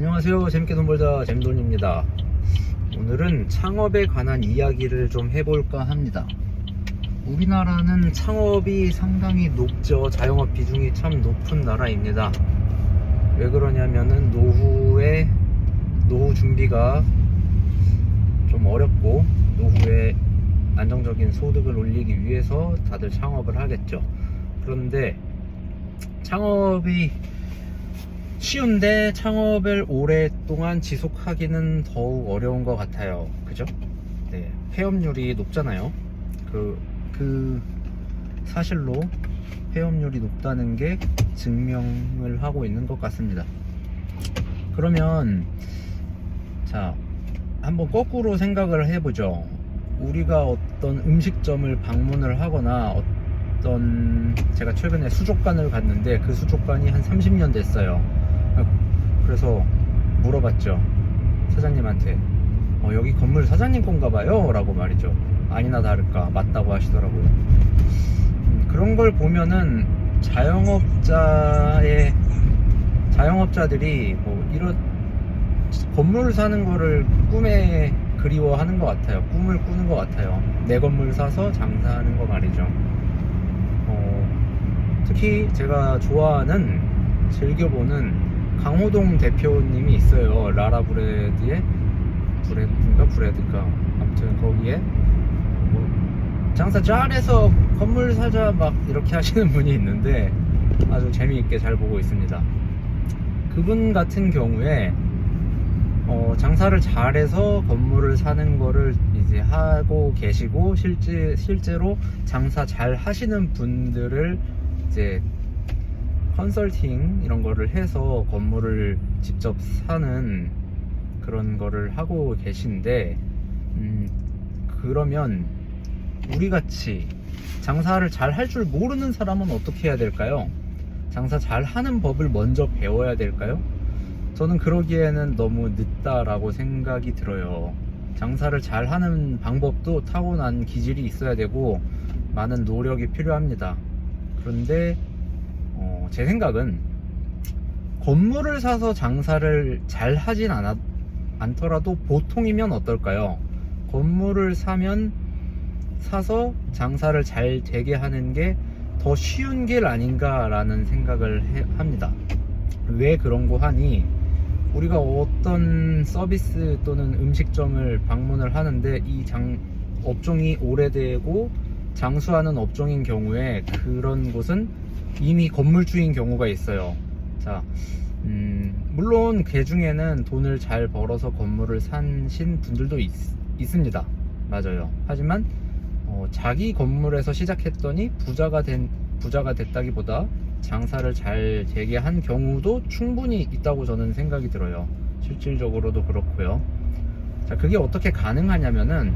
안녕하세요. 재밌게 돈 벌자 잼돈입니다. 오늘은 창업에 관한 이야기를 좀 해볼까 합니다. 우리나라는 창업이 상당히 높죠. 자영업 비중이 참 높은 나라입니다. 왜 그러냐면은 노후 준비가 좀 어렵고 노후에 안정적인 소득을 올리기 위해서 다들 창업을 하겠죠. 그런데 창업이 쉬운데 창업을 오랫동안 지속하기는 더욱 어려운 것 같아요. 그죠? 네, 폐업률이 높잖아요. 그 사실로 폐업률이 높다는 게 증명을 하고 있는 것 같습니다. 그러면 자, 한번 거꾸로 생각을 해보죠. 우리가 어떤 음식점을 방문을 하거나 제가 최근에 수족관을 갔는데 그 수족관이 한 30년 됐어요. 그래서 물어봤죠, 사장님한테. 여기 건물 사장님 건가 봐요 라고 말이죠. 아니나 다를까 맞다고 하시더라고요. 그런 걸 보면은 자영업자들이 뭐 이런 건물 사는 거를 꿈에 그리워하는 것 같아요. 꿈을 꾸는 것 같아요. 내 건물 사서 장사하는 거 말이죠. 특히 제가 좋아하는, 즐겨보는 강호동 대표님이 있어요. 라라브레드의 브레드인가 아무튼 거기에 뭐 장사 잘해서 건물 사자 막 이렇게 하시는 분이 있는데 아주 재미있게 잘 보고 있습니다. 그분 같은 경우에 장사를 잘해서 건물을 사는 거를 이제 하고 계시고, 실제로 장사 잘 하시는 분들을 이제 컨설팅 이런 거를 해서 건물을 직접 사는 그런 거를 하고 계신데, 그러면 우리같이 장사를 잘 할 줄 모르는 사람은 어떻게 해야 될까요? 장사 잘 하는 법을 먼저 배워야 될까요? 저는 그러기에는 너무 늦다라고 생각이 들어요. 장사를 잘 하는 방법도 타고난 기질이 있어야 되고 많은 노력이 필요합니다. 그런데 제 생각은 건물을 사서 장사를 잘 하진 않더라도 보통이면 어떨까요? 건물을 사서 장사를 잘 되게 하는 게 더 쉬운 길 아닌가라는 생각을 합니다. 왜 그런고 하니, 우리가 어떤 서비스 또는 음식점을 방문을 하는데 이 업종이 오래되고 장수하는 업종인 경우에 그런 곳은 이미 건물주인 경우가 있어요. 자, 물론 그 중에는 돈을 잘 벌어서 건물을 사신 분들도 있습니다. 맞아요. 하지만 자기 건물에서 시작했더니 부자가 됐다기보다 장사를 잘 되게 한 경우도 충분히 있다고 저는 생각이 들어요. 실질적으로도 그렇고요. 자, 그게 어떻게 가능하냐면은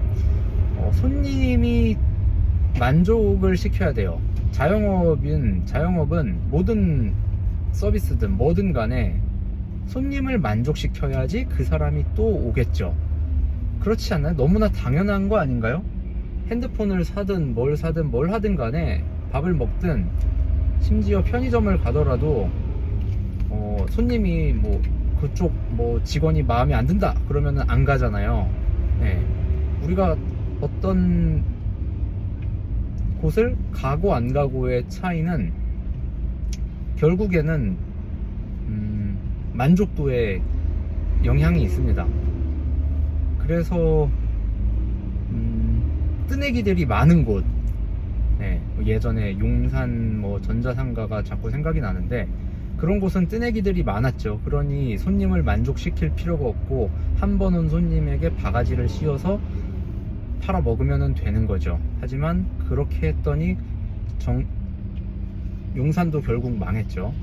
손님이 만족을 시켜야 돼요. 자영업은 모든 서비스든 뭐든 간에 손님을 만족시켜야지 그 사람이 또 오겠죠. 그렇지 않나요? 너무나 당연한 거 아닌가요? 핸드폰을 사든 뭘 하든 간에, 밥을 먹든 심지어 편의점을 가더라도 손님이 뭐 그쪽 직원이 마음에 안 든다 그러면은 안 가잖아요. 네. 우리가 어떤 곳을 가고 안 가고의 차이는 결국에는 만족도에 영향이 있습니다. 그래서 뜨내기들이 많은 곳, 예전에 용산 전자상가가 자꾸 생각이 나는데, 그런 곳은 뜨내기들이 많았죠. 그러니 손님을 만족시킬 필요가 없고 한 번 온 손님에게 바가지를 씌워서 팔아 먹으면 되는 거죠. 하지만 그렇게 했더니 용산도 결국 망했죠.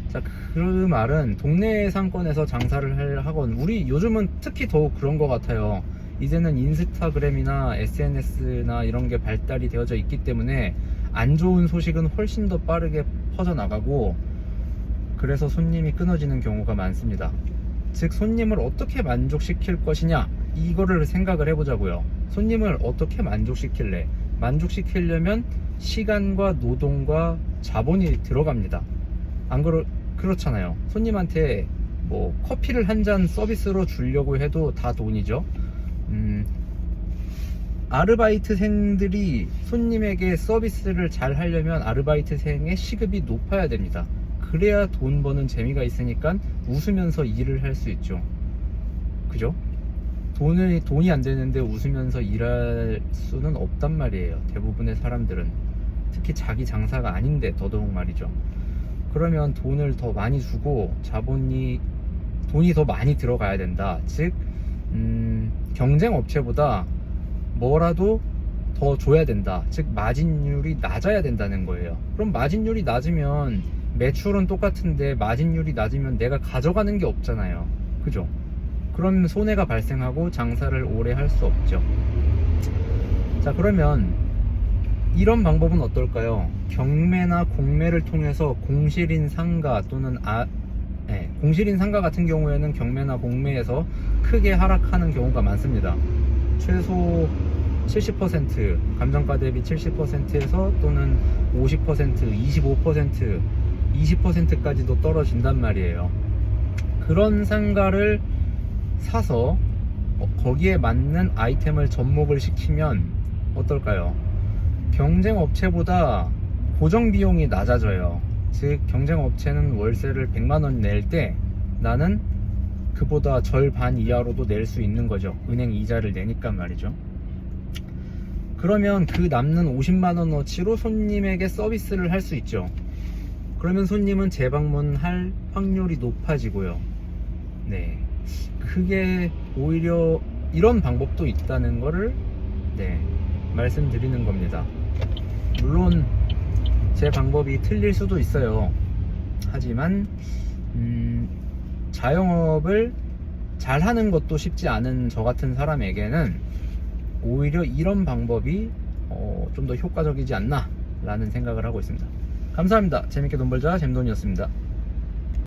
자, 그 말은 동네 상권에서 장사를 하건, 우리 요즘은 특히 더욱 그런 것 같아요. 이제는 인스타그램이나 SNS나 이런 게 발달이 되어져 있기 때문에 안 좋은 소식은 훨씬 더 빠르게 퍼져나가고, 그래서 손님이 끊어지는 경우가 많습니다. 즉, 손님을 어떻게 만족시킬 것이냐, 이거를 생각을 해보자고요. 손님을 어떻게 만족시킬래? 만족시키려면 시간과 노동과 자본이 들어갑니다. 안 그렇잖아요. 손님한테 뭐 커피를 한 잔 서비스로 주려고 해도 다 돈이죠. 아르바이트생들이 손님에게 서비스를 잘 하려면 아르바이트생의 시급이 높아야 됩니다. 그래야 돈 버는 재미가 있으니까 웃으면서 일을 할 수 있죠. 그죠? 돈이 안 되는데 웃으면서 일할 수는 없단 말이에요. 대부분의 사람들은. 특히 자기 장사가 아닌데 더더욱 말이죠. 그러면 돈을 더 많이 주고 돈이 더 많이 들어가야 된다. 즉 경쟁 업체보다 뭐라도 더 줘야 된다. 즉 마진율이 낮아야 된다는 거예요. 그럼 마진율이 낮으면 매출은 똑같은데 마진율이 낮으면 내가 가져가는 게 없잖아요. 그죠? 그럼 손해가 발생하고 장사를 오래 할 수 없죠. 자, 그러면 이런 방법은 어떨까요? 경매나 공매를 통해서 공실인 상가 또는 공실인 상가 같은 경우에는 경매나 공매에서 크게 하락하는 경우가 많습니다. 최소 70%, 감정가 대비 70%에서 또는 50%, 25%, 20%까지도 떨어진단 말이에요. 그런 상가를 사서 거기에 맞는 아이템을 접목을 시키면 어떨까요? 경쟁 업체보다 고정 비용이 낮아져요. 즉 경쟁 업체는 월세를 100만원 낼 때 나는 그보다 절반 이하로도 낼 수 있는 거죠. 은행 이자를 내니까 말이죠. 그러면 그 남는 50만원어치로 손님에게 서비스를 할 수 있죠. 그러면 손님은 재방문할 확률이 높아지고요. 네, 그게 오히려 이런 방법도 있다는 거를 말씀드리는 겁니다. 물론 제 방법이 틀릴 수도 있어요. 하지만 자영업을 잘하는 것도 쉽지 않은 저 같은 사람에게는 오히려 이런 방법이 좀 더 효과적이지 않나 라는 생각을 하고 있습니다. 감사합니다. 재밌게 돈 벌자 잼돈이었습니다.